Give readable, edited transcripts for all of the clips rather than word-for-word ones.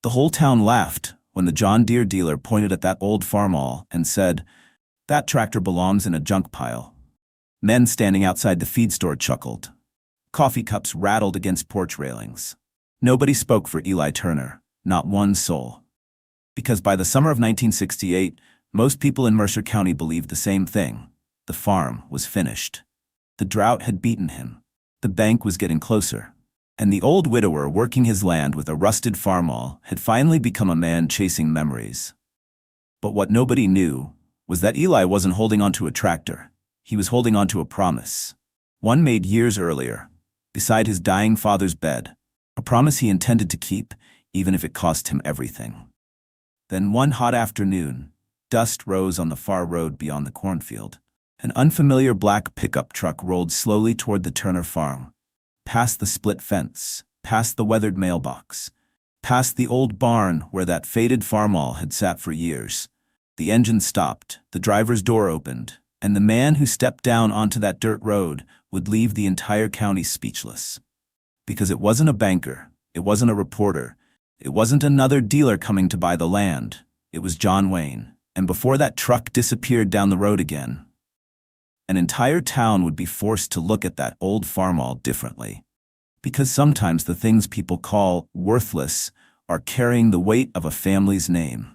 The whole town laughed when the John Deere dealer pointed at that old Farmall and said, "That tractor belongs in a junk pile." Men standing outside the feed store chuckled. Coffee cups rattled against porch railings. Nobody spoke for Eli Turner, not one soul. Because by the summer of 1968, most people in Mercer County believed the same thing. The farm was finished. The drought had beaten him. The bank was getting closer. And the old widower working his land with a rusted farmall had finally become a man chasing memories. But what nobody knew was that Eli wasn't holding onto a tractor. He was holding onto a promise. One made years earlier, beside his dying father's bed. A promise he intended to keep, even if it cost him everything. Then one hot afternoon, dust rose on the far road beyond the cornfield. An unfamiliar black pickup truck rolled slowly toward the Turner farm. Past the split fence, past the weathered mailbox, past the old barn where that faded farmall had sat for years. The engine stopped, the driver's door opened, and the man who stepped down onto that dirt road would leave the entire county speechless. Because it wasn't a banker, it wasn't a reporter, it wasn't another dealer coming to buy the land. It was John Wayne, and before that truck disappeared down the road again, an entire town would be forced to look at that old farmall differently. Because sometimes the things people call worthless are carrying the weight of a family's name.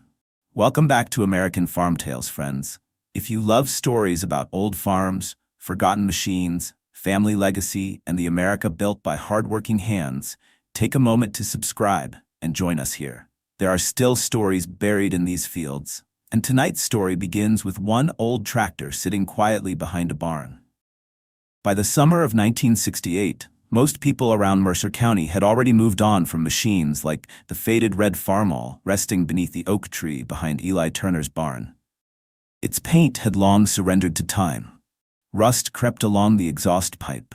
Welcome back to American Farm Tales, friends. If you love stories about old farms, forgotten machines, family legacy, and the America built by hardworking hands, take a moment to subscribe and join us here. There are still stories buried in these fields. And tonight's story begins with one old tractor sitting quietly behind a barn. By the summer of 1968, most people around Mercer County had already moved on from machines like the faded red Farmall resting beneath the oak tree behind Eli Turner's barn. Its paint had long surrendered to time. Rust crept along the exhaust pipe.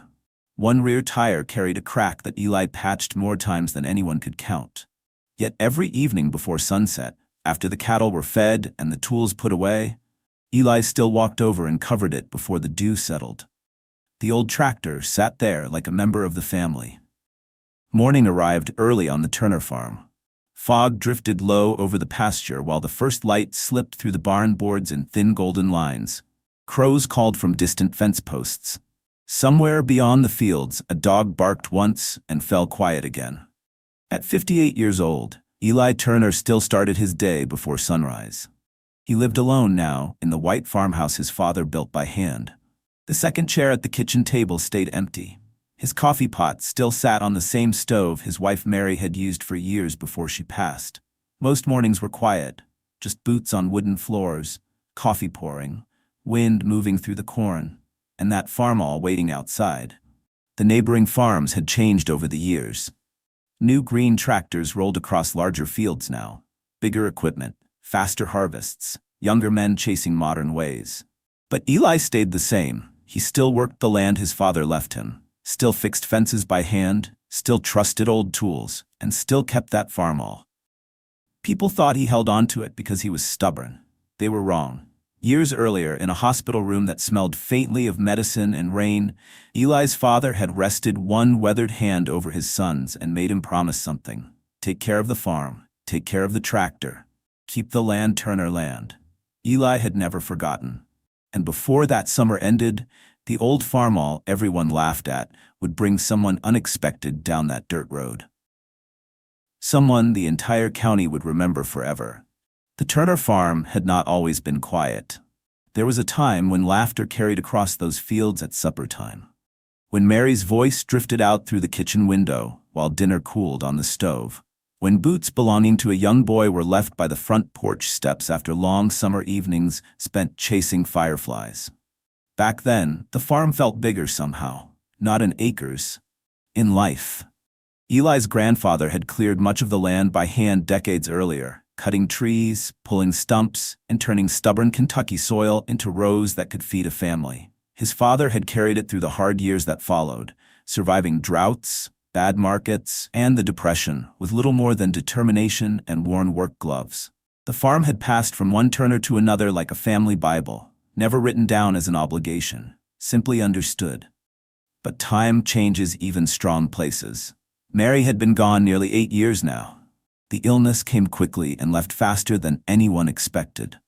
One rear tire carried a crack that Eli patched more times than anyone could count. Yet every evening before sunset, after the cattle were fed and the tools put away, Eli still walked over and covered it before the dew settled. The old tractor sat there like a member of the family. Morning arrived early on the Turner farm. Fog drifted low over the pasture while the first light slipped through the barn boards in thin golden lines. Crows called from distant fence posts. Somewhere beyond the fields, a dog barked once and fell quiet again. At 58 years old, Eli Turner still started his day before sunrise. He lived alone now in the white farmhouse his father built by hand. The second chair at the kitchen table stayed empty. His coffee pot still sat on the same stove his wife Mary had used for years before she passed. Most mornings were quiet, just boots on wooden floors, coffee pouring, wind moving through the corn, and that farmall waiting outside. The neighboring farms had changed over the years. New green tractors rolled across larger fields now. Bigger equipment, faster harvests, younger men chasing modern ways. But Eli stayed the same. He still worked the land his father left him, still fixed fences by hand, still trusted old tools, and still kept that farmall. People thought he held on to it because he was stubborn. They were wrong. Years earlier, in a hospital room that smelled faintly of medicine and rain, Eli's father had rested one weathered hand over his son's and made him promise something. Take care of the farm, take care of the tractor, keep the land Turner land. Eli had never forgotten. And before that summer ended, the old farmall everyone laughed at would bring someone unexpected down that dirt road. Someone the entire county would remember forever. The Turner farm had not always been quiet. There was a time when laughter carried across those fields at supper time. When Mary's voice drifted out through the kitchen window while dinner cooled on the stove. When boots belonging to a young boy were left by the front porch steps after long summer evenings spent chasing fireflies. Back then, the farm felt bigger somehow, not in acres, in life. Eli's grandfather had cleared much of the land by hand decades earlier, cutting trees, pulling stumps, and turning stubborn Kentucky soil into rows that could feed a family. His father had carried it through the hard years that followed, surviving droughts, bad markets, and the Depression with little more than determination and worn work gloves. The farm had passed from one Turner to another like a family Bible, never written down as an obligation, simply understood. But time changes even strong places. Mary had been gone nearly 8 years now. The illness came quickly and left faster than anyone expected.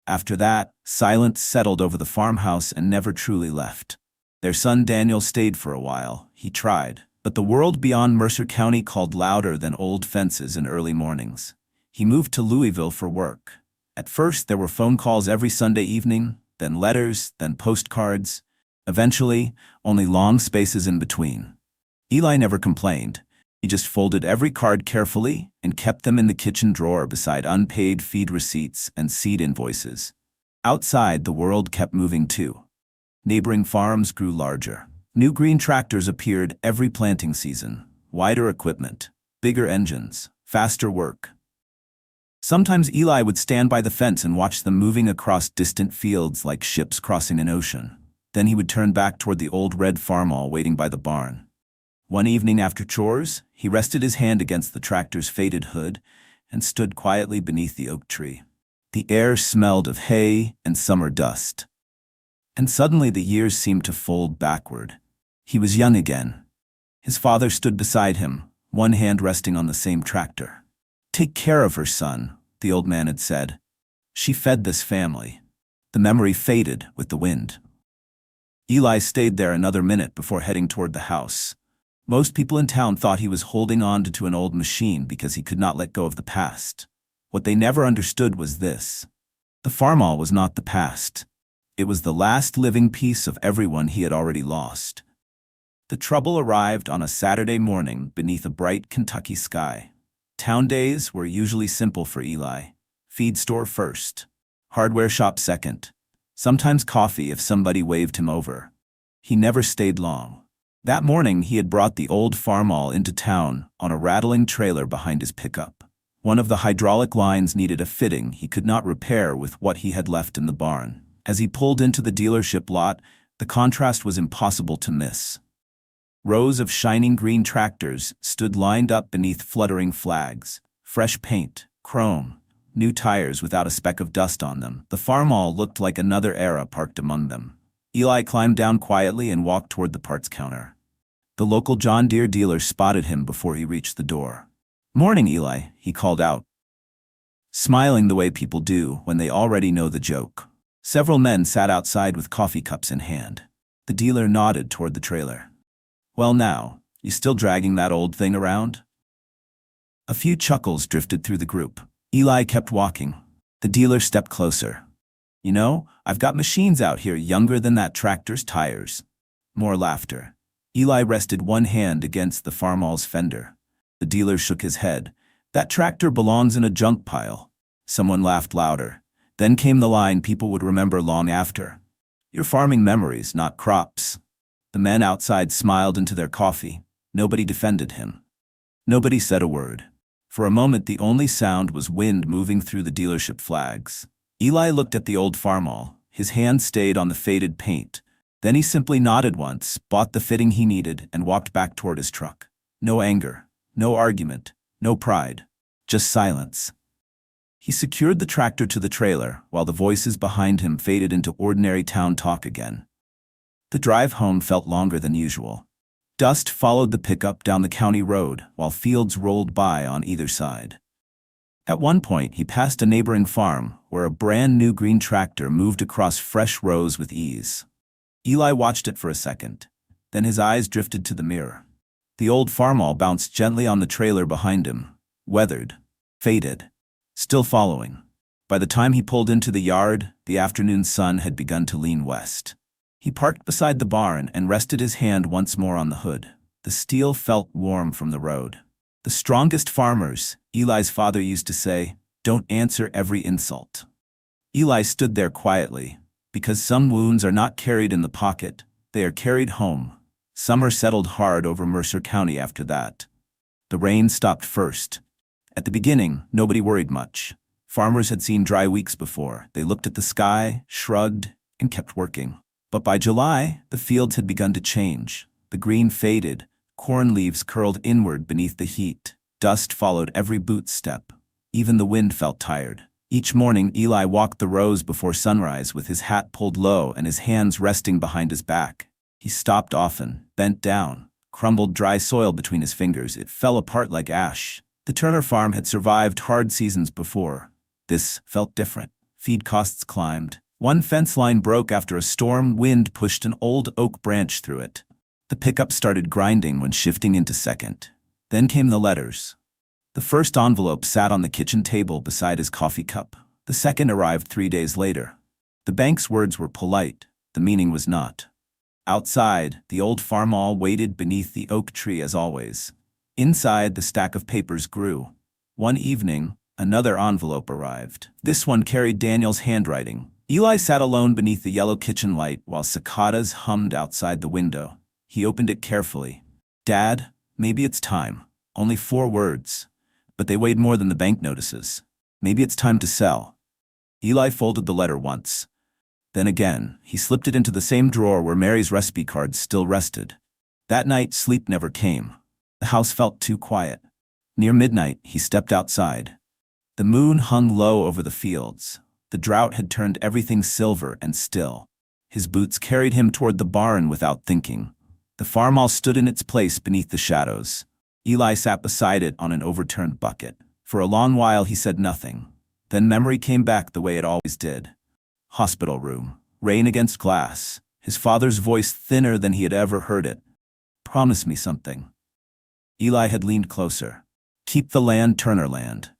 After that, silence settled over the farmhouse and never truly left. Their son Daniel stayed for a while. He tried, but the world beyond Mercer County called louder than old fences and early mornings. He moved to Louisville for work. At first, there were phone calls every Sunday evening, then letters, then postcards. Eventually, only long spaces in between. Eli never complained. He just folded every card carefully and kept them in the kitchen drawer beside unpaid feed receipts and seed invoices. Outside, the world kept moving too. Neighboring farms grew larger. New green tractors appeared every planting season. Wider equipment, bigger engines, faster work. Sometimes Eli would stand by the fence and watch them moving across distant fields like ships crossing an ocean. Then he would turn back toward the old red Farmall waiting by the barn. One evening after chores, he rested his hand against the tractor's faded hood and stood quietly beneath the oak tree. The air smelled of hay and summer dust. And suddenly the years seemed to fold backward. He was young again. His father stood beside him, one hand resting on the same tractor. "Take care of her, son," the old man had said. "She fed this family." The memory faded with the wind. Eli stayed there another minute before heading toward the house. Most people in town thought he was holding on to an old machine because he could not let go of the past. What they never understood was this. The Farmall was not the past. It was the last living piece of everyone he had already lost. The trouble arrived on a Saturday morning beneath a bright Kentucky sky. Town days were usually simple for Eli. Feed store first, hardware shop second, sometimes coffee if somebody waved him over. He never stayed long. That morning he had brought the old Farmall into town on a rattling trailer behind his pickup. One of the hydraulic lines needed a fitting he could not repair with what he had left in the barn. As he pulled into the dealership lot, the contrast was impossible to miss. Rows of shining green tractors stood lined up beneath fluttering flags. Fresh paint, chrome, new tires without a speck of dust on them. The Farmall looked like another era parked among them. Eli climbed down quietly and walked toward the parts counter. The local John Deere dealer spotted him before he reached the door. "Morning, Eli," he called out, smiling the way people do when they already know the joke. Several men sat outside with coffee cups in hand. The dealer nodded toward the trailer. "Well now, you still dragging that old thing around?" A few chuckles drifted through the group. Eli kept walking. The dealer stepped closer. "You know, I've got machines out here younger than that tractor's tires." More laughter. Eli rested one hand against the Farmall's fender. The dealer shook his head. "That tractor belongs in a junk pile." Someone laughed louder. Then came the line people would remember long after. "You're farming memories, not crops." The men outside smiled into their coffee. Nobody defended him. Nobody said a word. For a moment the only sound was wind moving through the dealership flags. Eli looked at the old Farmall. His hand stayed on the faded paint. Then he simply nodded once, bought the fitting he needed, and walked back toward his truck. No anger, no argument, no pride, just silence. He secured the tractor to the trailer while the voices behind him faded into ordinary town talk again. The drive home felt longer than usual. Dust followed the pickup down the county road while fields rolled by on either side. At one point, he passed a neighboring farm where a brand new green tractor moved across fresh rows with ease. Eli watched it for a second. Then his eyes drifted to the mirror. The old Farmall bounced gently on the trailer behind him, weathered, faded, still following. By the time he pulled into the yard, the afternoon sun had begun to lean west. He parked beside the barn and rested his hand once more on the hood. The steel felt warm from the road. The strongest farmers, Eli's father used to say, don't answer every insult. Eli stood there quietly, because some wounds are not carried in the pocket, they are carried home. Summer settled hard over Mercer County after that. The rain stopped first. At the beginning, nobody worried much. Farmers had seen dry weeks before. They looked at the sky, shrugged, and kept working. But by July, the fields had begun to change. The green faded, corn leaves curled inward beneath the heat. Dust followed every boot step. Even the wind felt tired. Each morning, Eli walked the rows before sunrise with his hat pulled low and his hands resting behind his back. He stopped often, bent down, crumbled dry soil between his fingers. It fell apart like ash. The Turner farm had survived hard seasons before. This felt different. Feed costs climbed. One fence line broke after a storm wind pushed an old oak branch through it. The pickup started grinding when shifting into second. Then came the letters. The first envelope sat on the kitchen table beside his coffee cup. The second arrived 3 days later. The bank's words were polite. The meaning was not. Outside, the old Farmall waited beneath the oak tree as always. Inside, the stack of papers grew. One evening, another envelope arrived. This one carried Daniel's handwriting. Eli sat alone beneath the yellow kitchen light while cicadas hummed outside the window. He opened it carefully. "Dad, maybe it's time." Only 4 words. But they weighed more than the bank notices. Maybe it's time to sell. Eli folded the letter once. Then again, he slipped it into the same drawer where Mary's recipe cards still rested. That night, sleep never came. The house felt too quiet. Near midnight, he stepped outside. The moon hung low over the fields. The drought had turned everything silver and still. His boots carried him toward the barn without thinking. The farmall stood in its place beneath the shadows. Eli sat beside it on an overturned bucket. For a long while he said nothing. Then memory came back the way it always did. Hospital room. Rain against glass. His father's voice thinner than he had ever heard it. "Promise me something." Eli had leaned closer. "Keep the land, Turner land."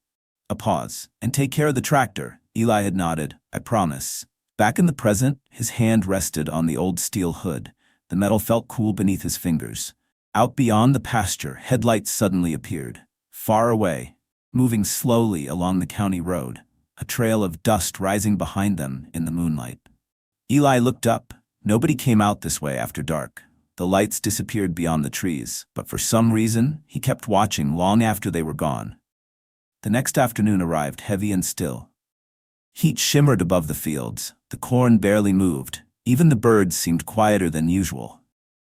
A pause. "And take care of the tractor." Eli had nodded. "I promise." Back in the present, his hand rested on the old steel hood. The metal felt cool beneath his fingers. Out beyond the pasture, headlights suddenly appeared. Far away, moving slowly along the county road, a trail of dust rising behind them in the moonlight. Eli looked up. Nobody came out this way after dark. The lights disappeared beyond the trees, but for some reason, he kept watching long after they were gone. The next afternoon arrived heavy and still. Heat shimmered above the fields. The corn barely moved. Even the birds seemed quieter than usual.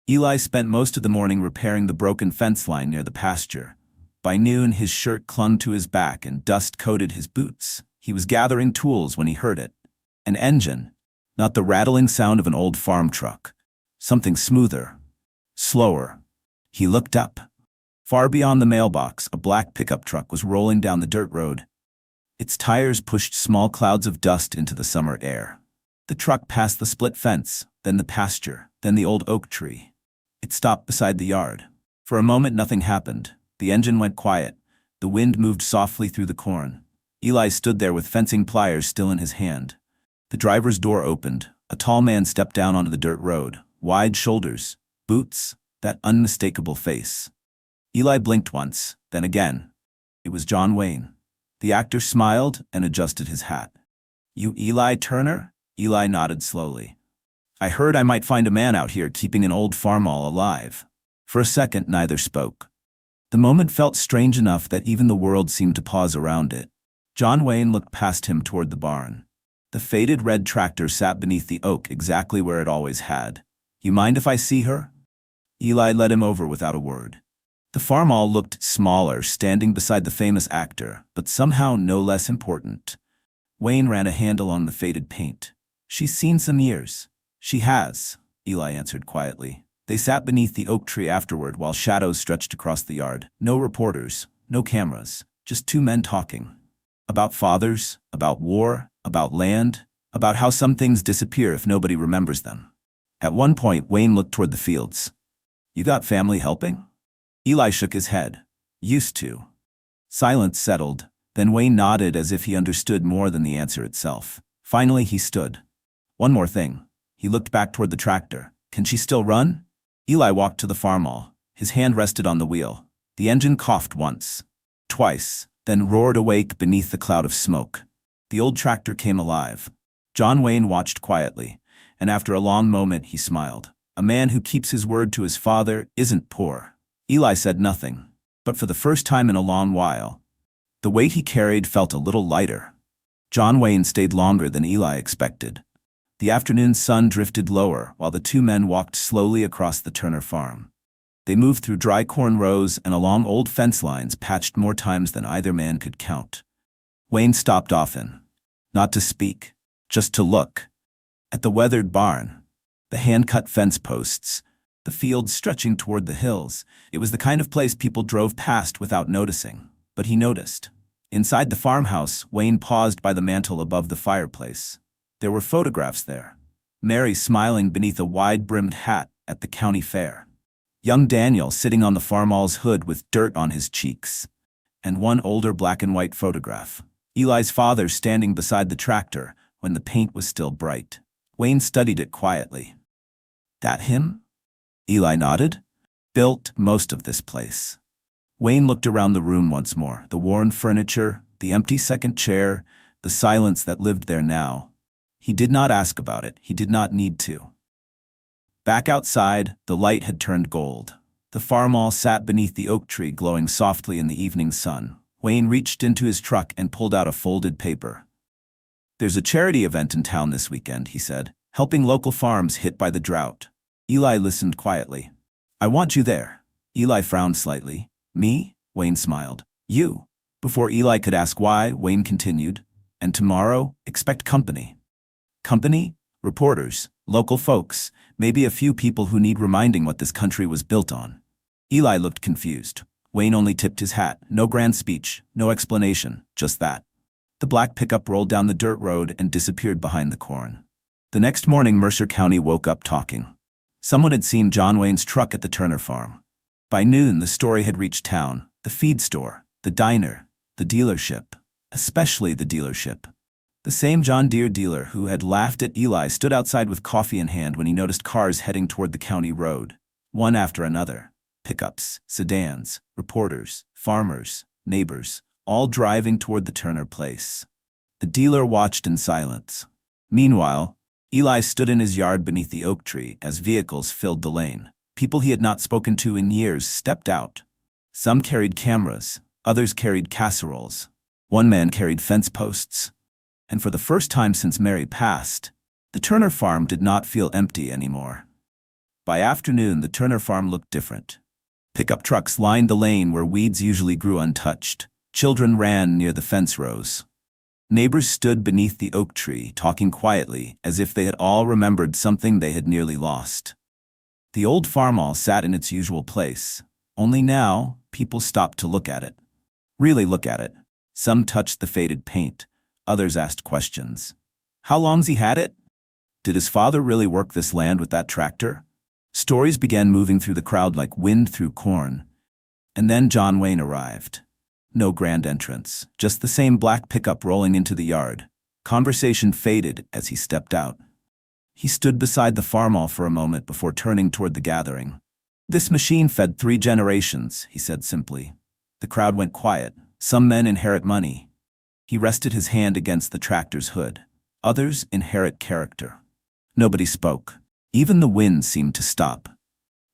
Eli spent most of the morning repairing the broken fence line near the pasture. By noon, his shirt clung to his back and dust coated his boots. He was gathering tools when he heard it. An engine, not the rattling sound of an old farm truck. Something smoother, slower. He looked up. Far beyond the mailbox, a black pickup truck was rolling down the dirt road. Its tires pushed small clouds of dust into the summer air. The truck passed the split fence, then the pasture, then the old oak tree. It stopped beside the yard. For a moment nothing happened. The engine went quiet. The wind moved softly through the corn. Eli stood there with fencing pliers still in his hand. The driver's door opened. A tall man stepped down onto the dirt road. Wide shoulders, boots, that unmistakable face. Eli blinked once, then again. It was John Wayne. The actor smiled and adjusted his hat. "You Eli Turner?" Eli nodded slowly. "I heard I might find a man out here keeping an old farmall alive." For a second, neither spoke. The moment felt strange enough that even the world seemed to pause around it. John Wayne looked past him toward the barn. The faded red tractor sat beneath the oak exactly where it always had. "You mind if I see her?" Eli led him over without a word. The farmall looked smaller, standing beside the famous actor, but somehow no less important. Wayne ran a hand along the faded paint. "She's seen some years." "She has," Eli answered quietly. They sat beneath the oak tree afterward while shadows stretched across the yard. No reporters, no cameras, just 2 men talking. About fathers, about war, about land, about how some things disappear if nobody remembers them. At one point, Wayne looked toward the fields. "You got family helping?" Eli shook his head. "Used to." Silence settled. Then Wayne nodded as if he understood more than the answer itself. Finally, he stood. "One more thing." He looked back toward the tractor. "Can she still run?" Eli walked to the farmall. His hand rested on the wheel. The engine coughed once, twice, then roared awake beneath the cloud of smoke. The old tractor came alive. John Wayne watched quietly, and after a long moment he smiled. A man who keeps his word to his father isn't poor. Eli said nothing, but for the first time in a long while, the weight he carried felt a little lighter. John Wayne stayed longer than Eli expected. The afternoon sun drifted lower while the 2 men walked slowly across the Turner farm. They moved through dry corn rows and along old fence lines patched more times than either man could count. Wayne stopped often, not to speak, just to look. At the weathered barn, the hand-cut fence posts, the fields stretching toward the hills. It was the kind of place people drove past without noticing. But he noticed. Inside the farmhouse, Wayne paused by the mantel above the fireplace. There were photographs there. Mary smiling beneath a wide-brimmed hat at the county fair. Young Daniel sitting on the Farmall's hood with dirt on his cheeks. And one older black-and-white photograph. Eli's father standing beside the tractor when the paint was still bright. Wayne studied it quietly. That him? Eli nodded. Built most of this place. Wayne looked around the room once more, the worn furniture, the empty second chair, the silence that lived there now. He did not ask about it, he did not need to. Back outside, the light had turned gold. The Farmall sat beneath the oak tree glowing softly in the evening sun. Wayne reached into his truck and pulled out a folded paper. There's a charity event in town this weekend, he said, helping local farms hit by the drought. Eli listened quietly. I want you there. Eli frowned slightly. Me? Wayne smiled. You. Before Eli could ask why, Wayne continued. And tomorrow, expect company. Company? Reporters, local folks, maybe a few people who need reminding what this country was built on. Eli looked confused. Wayne only tipped his hat. No grand speech, no explanation, just that. The black pickup rolled down the dirt road and disappeared behind the corn. The next morning, Mercer County woke up talking. Someone had seen John Wayne's truck at the Turner farm. By noon, the story had reached town. The feed store, the diner, the dealership, especially the dealership. The same John Deere dealer who had laughed at Eli stood outside with coffee in hand when he noticed cars heading toward the county road, one after another. Pickups, sedans, reporters, farmers, neighbors, all driving toward the Turner place. The dealer watched in silence. Meanwhile, Eli stood in his yard beneath the oak tree as vehicles filled the lane. People he had not spoken to in years stepped out. Some carried cameras, others carried casseroles. One man carried fence posts. And for the first time since Mary passed, the Turner farm did not feel empty anymore. By afternoon, the Turner farm looked different. Pickup trucks lined the lane where weeds usually grew untouched. Children ran near the fence rows. Neighbors stood beneath the oak tree, talking quietly, as if they had all remembered something they had nearly lost. The old Farmall sat in its usual place. Only now, people stopped to look at it. Really look at it. Some touched the faded paint. Others asked questions. How long's he had it? Did his father really work this land with that tractor? Stories began moving through the crowd like wind through corn. And then John Wayne arrived. No grand entrance, just the same black pickup rolling into the yard. Conversation faded as he stepped out. He stood beside the Farmall for a moment before turning toward the gathering. This machine fed 3 generations, he said simply. The crowd went quiet. Some men inherit money. He rested his hand against the tractor's hood. Others inherit character. Nobody spoke. Even the wind seemed to stop.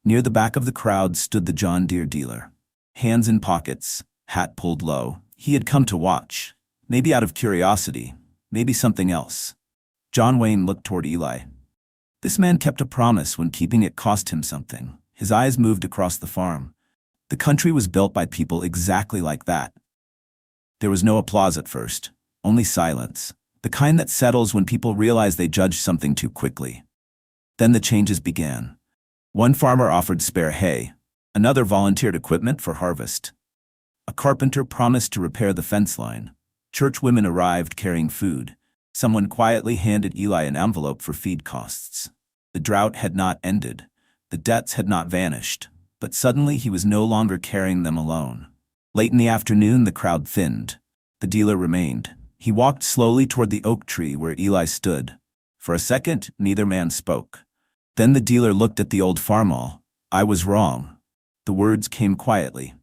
Near the back of the crowd stood the John Deere dealer. Hands in pockets, hat pulled low. He had come to watch. Maybe out of curiosity. Maybe something else. John Wayne looked toward Eli. This man kept a promise when keeping it cost him something. His eyes moved across the farm. The country was built by people exactly like that. There was no applause at first, only silence, the kind that settles when people realize they judged something too quickly. Then the changes began. One farmer offered spare hay. Another volunteered equipment for harvest. A carpenter promised to repair the fence line. Church women arrived carrying food. Someone quietly handed Eli an envelope for feed costs. The drought had not ended. The debts had not vanished. But suddenly he was no longer carrying them alone. Late in the afternoon, the crowd thinned. The dealer remained. He walked slowly toward the oak tree where Eli stood. For a second, neither man spoke. Then the dealer looked at the old Farmall. I was wrong. The words came quietly.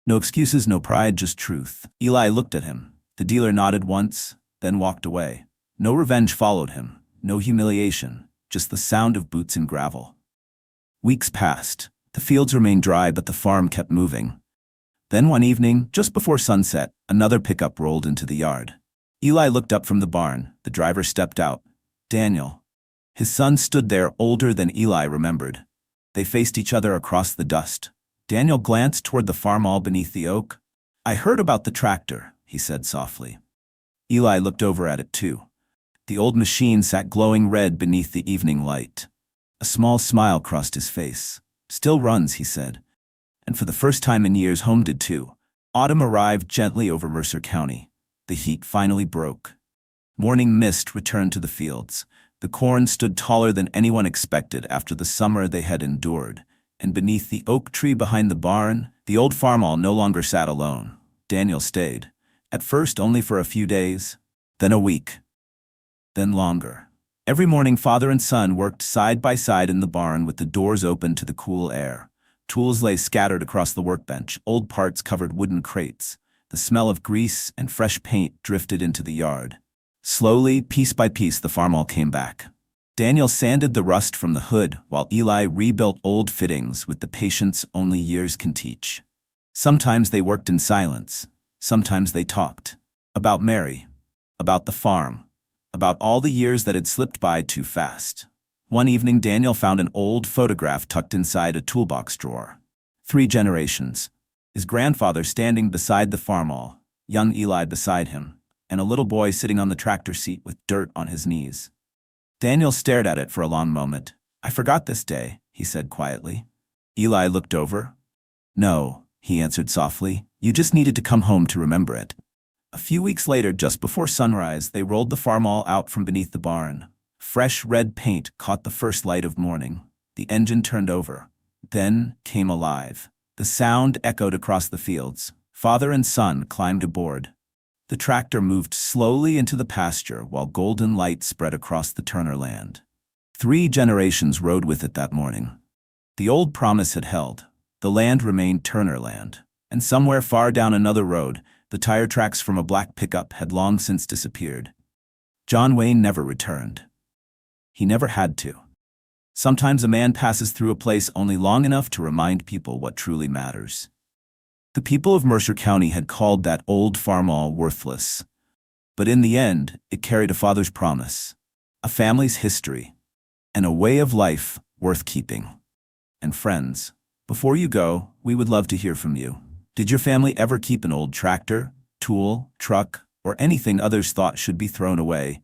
No excuses, no pride, just truth. Eli looked at him. The dealer nodded once, then walked away. No revenge followed him. No humiliation. Just the sound of boots in gravel. Weeks passed. The fields remained dry, but the farm kept moving. Then one evening, just before sunset, another pickup rolled into the yard. Eli looked up from the barn. The driver stepped out. Daniel. His son stood there, older than Eli remembered. They faced each other across the dust. Daniel glanced toward the Farmall beneath the oak. I heard about the tractor, he said softly. Eli looked over at it too. The old machine sat glowing red beneath the evening light. A small smile crossed his face. Still runs, he said. And for the first time in years, home did too. Autumn arrived gently over Mercer County. The heat finally broke. Morning mist returned to the fields. The corn stood taller than anyone expected after the summer they had endured, and beneath the oak tree behind the barn, the old Farmall no longer sat alone. Daniel stayed, at first only for a few days, then a week, then longer. Every morning father and son worked side by side in the barn with the doors open to the cool air. Tools lay scattered across the workbench, old parts covered wooden crates. The smell of grease and fresh paint drifted into the yard. Slowly, piece by piece, the Farmall came back. Daniel sanded the rust from the hood, while Eli rebuilt old fittings with the patience only years can teach. Sometimes they worked in silence. Sometimes they talked. About Mary. About the farm. About all the years that had slipped by too fast. One evening, Daniel found an old photograph tucked inside a toolbox drawer. 3 generations. His grandfather standing beside the Farmall, young Eli beside him, and a little boy sitting on the tractor seat with dirt on his knees. Daniel stared at it for a long moment. "I forgot this day," he said quietly. Eli looked over. "No," he answered softly. "You just needed to come home to remember it." A few weeks later, just before sunrise, they rolled the Farmall out from beneath the barn. Fresh red paint caught the first light of morning. The engine turned over, then came alive. The sound echoed across the fields. Father and son climbed aboard. The tractor moved slowly into the pasture while golden light spread across the Turner land. 3 generations rode with it that morning. The old promise had held. The land remained Turner land. And somewhere far down another road, the tire tracks from a black pickup had long since disappeared. John Wayne never returned. He never had to. Sometimes a man passes through a place only long enough to remind people what truly matters. The people of Mercer County had called that old Farmall worthless. But in the end, it carried a father's promise, a family's history, and a way of life worth keeping. And friends, before you go, we would love to hear from you. Did your family ever keep an old tractor, tool, truck, or anything others thought should be thrown away,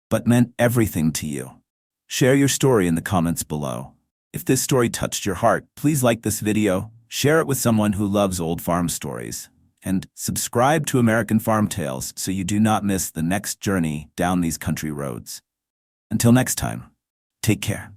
but meant everything to you? Share your story in the comments below. If this story touched your heart, please like this video, share it with someone who loves old farm stories, and subscribe to American Farm Tales so you do not miss the next journey down these country roads. Until next time, take care.